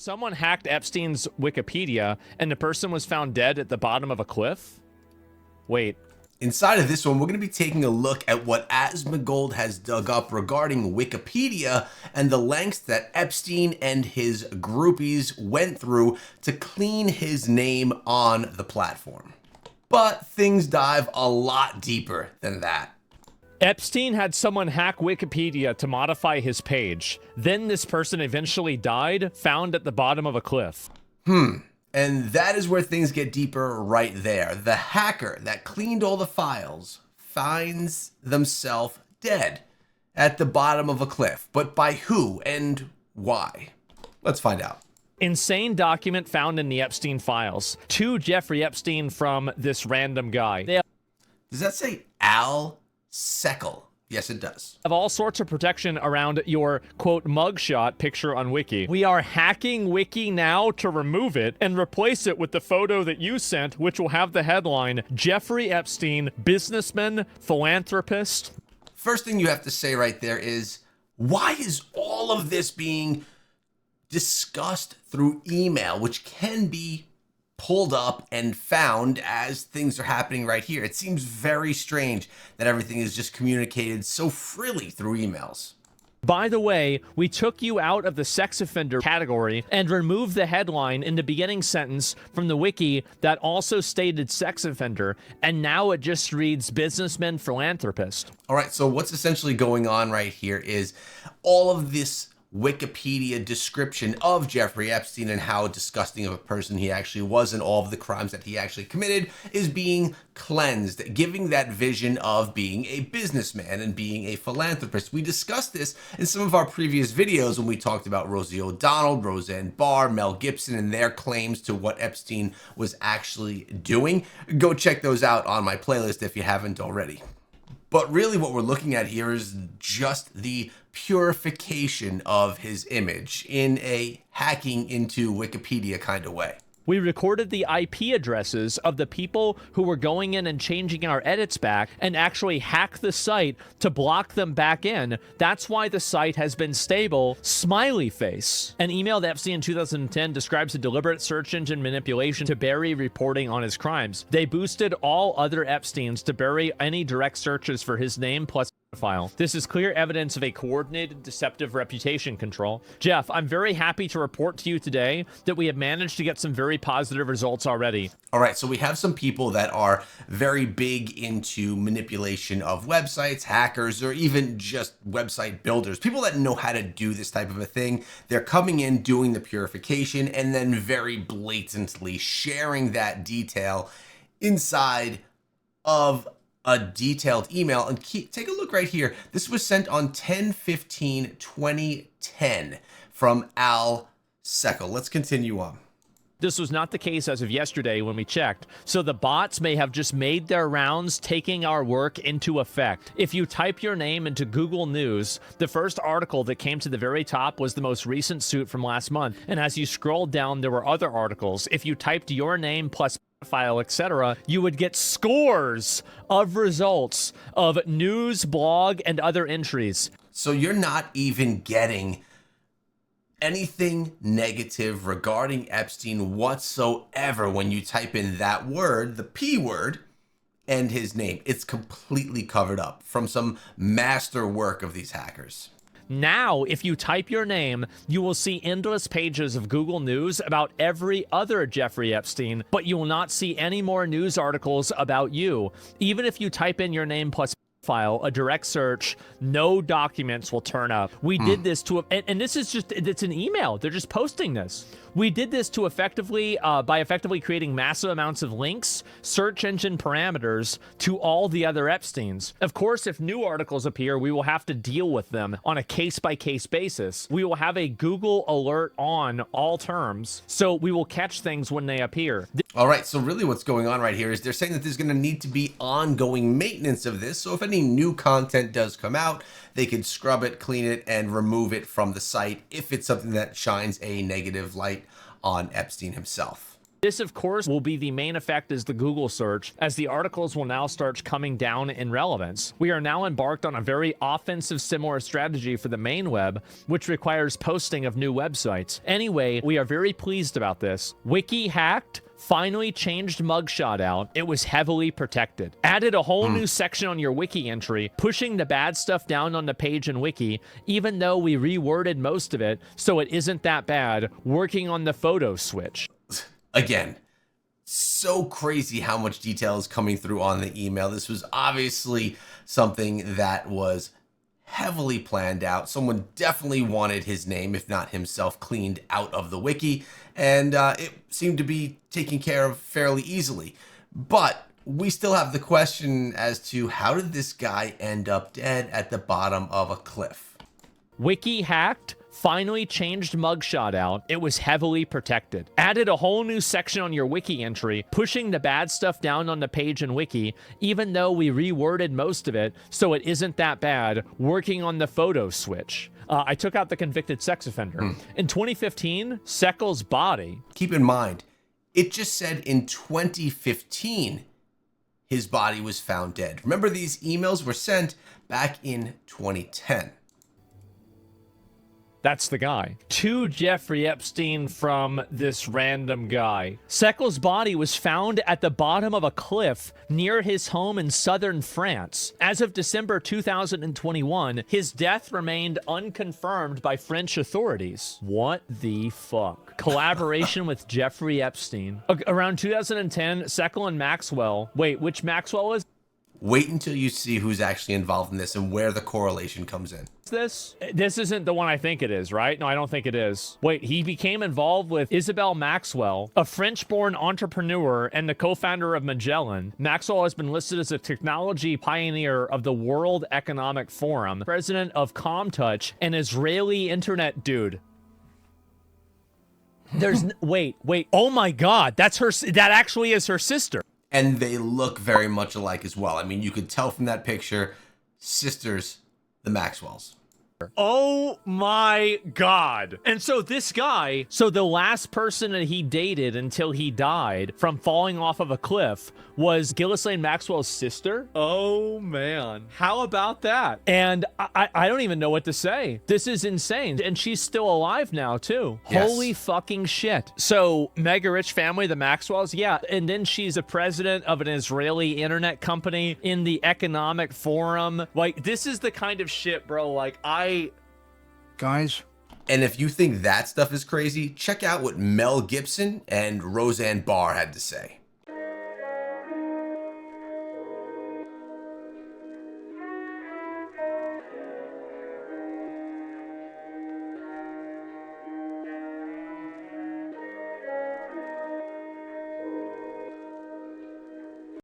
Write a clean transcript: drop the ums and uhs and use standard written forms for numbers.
Someone hacked Epstein's Wikipedia and the person was found dead at the bottom of a cliff? Wait. Inside of this one, we're going to be taking a look at what Asmongold has dug up regarding Wikipedia and the lengths that Epstein and his groupies went through to clean his name on the platform. But things dive a lot deeper than that. Epstein had someone hack Wikipedia to modify his page. Then this person eventually died, found at the bottom of a cliff. And that is where things get deeper right there. The hacker that cleaned all the files finds themselves dead at the bottom of a cliff. But by who and why? Let's find out. Insane document found in the Epstein files. To Jeffrey Epstein from this random guy. They Does that say Al Seckel? Yes, it does. have all sorts of protection around your, quote, mugshot picture on Wiki. We are hacking Wiki now to remove it and replace it with the photo that you sent, which will have the headline, Jeffrey Epstein, businessman, philanthropist. First thing you have to say right there is, why is all of this being discussed through email, which can be pulled up and found as things are happening right here? It seems very strange that everything is just communicated so freely through emails. By the way, we took you out of the sex offender category and removed the headline in the beginning sentence from the wiki that also stated sex offender, and now it just reads businessman philanthropist. All right, so what's essentially going on right here is all of this Wikipedia description of Jeffrey Epstein and how disgusting of a person he actually was and all of the crimes that he actually committed is being cleansed, giving that vision of being a businessman and being a philanthropist. We discussed this in some of our previous videos when we talked about Rosie O'Donnell, Roseanne Barr, Mel Gibson, and their claims to what Epstein was actually doing. Go check those out on my playlist if you haven't already. But really what we're looking at here is just the purification of his image in a hacking into Wikipedia kind of way. We recorded the IP addresses of the people who were going in and changing our edits back and actually hack the site to block them back in. That's why the site has been stable. Smiley face. An email that Epstein in 2010 describes a deliberate search engine manipulation to bury reporting on his crimes. They boosted all other Epsteins to bury any direct searches for his name plus file. This is clear evidence of a coordinated, deceptive reputation control. Jeff, I'm very happy to report to you today that we have managed to get some very positive results already. All right, so we have some people that are very big into manipulation of websites, hackers, or even just website builders, people that know how to do this type of a thing. They're coming in, doing the purification, and then very blatantly sharing that detail inside of a detailed email. And take a look right here. This was sent on 10/15/2010 from Al Seckel. Let's continue on. This was not the case as of yesterday when we checked, so the bots may have just made their rounds, taking our work into effect. If you type your name into Google News, the first article that came to the very top was the most recent suit from last month, and as you scrolled down, there were other articles. If you typed your name plus file, etc., you would get scores of results of news, blog, and other entries. So you're not even getting anything negative regarding Epstein whatsoever when you type in that word, the P word, and his name. It's completely covered up from some master work of these hackers. Now, if you type your name, you will see endless pages of Google News about every other Jeffrey Epstein, but you will not see any more news articles about you. Even if you type in your name plus file, a direct search, no documents will turn up. We did this to, and this is just, it's an email. They're just posting this. We did this to effectively, by effectively creating massive amounts of links, search engine parameters to all the other Epsteins. Of course, if new articles appear, we will have to deal with them on a case-by-case basis. We will have a Google alert on all terms, so we will catch things when they appear. All right, so really what's going on right here is they're saying that there's going to need to be ongoing maintenance of this. So if any new content does come out, they can scrub it, clean it, and remove it from the site if it's something that shines a negative light on Epstein himself. This, of course, will be the main effect as the Google search, as the articles will now start coming down in relevance. We are now embarked on a very offensive similar strategy for the main web, which requires posting of new websites. Anyway, we are very pleased about this. Wiki hacked. Finally changed mugshot out. It was heavily protected. Added a whole new section on your wiki entry, pushing the bad stuff down on the page in wiki, even though we reworded most of it so it isn't that bad, working on the photo switch. Again, so crazy how much detail is coming through on the email. This was obviously something that was heavily planned out. Someone definitely wanted his name, if not himself, cleaned out of the wiki, and it seemed to be taken care of fairly easily. But we still have the question as to how did this guy end up dead at the bottom of a cliff? Wiki hacked. Finally changed mugshot out. It was heavily protected. Added a whole new section on your wiki entry, pushing the bad stuff down on the page in wiki, even though we reworded most of it so it isn't that bad, working on the photo switch. I took out the convicted sex offender. In 2015, Seckle's body. Keep in mind, it just said in 2015, his body was found dead. Remember, these emails were sent back in 2010. That's the guy. To Jeffrey Epstein from this random guy. Seckle's body was found at the bottom of a cliff near his home in southern France. As of December 2021, his death remained unconfirmed by French authorities. What the fuck? Collaboration with Jeffrey Epstein. Around 2010, Seckle and Maxwell. Wait, which Maxwell was Wait until you see who's actually involved in this and where the correlation comes in. this? This isn't the one I think it is, right? No, I don't think it is. Wait, he became involved with Isabel Maxwell, a French-born entrepreneur and the co-founder of Magellan. Maxwell has been listed as a technology pioneer of the World Economic Forum, president of ComTouch, an Israeli internet dude. There's wait. Oh my God, that's her. That actually is her sister. And they look very much alike as well. I mean, you could tell from that picture, sisters, the Maxwells. Oh my God. And so this guy, so the last person that he dated until he died from falling off of a cliff was Ghislaine Maxwell's sister. Oh man. How about that? And I don't even know what to say. This is insane. And she's still alive now too. Yes. Holy fucking shit. So mega rich family, the Maxwells. Yeah. And then she's a president of an Israeli internet company in the Economic Forum. Like, this is the kind of shit, bro. Like, Guys. And if you think that stuff is crazy, check out what Mel Gibson and Roseanne Barr had to say.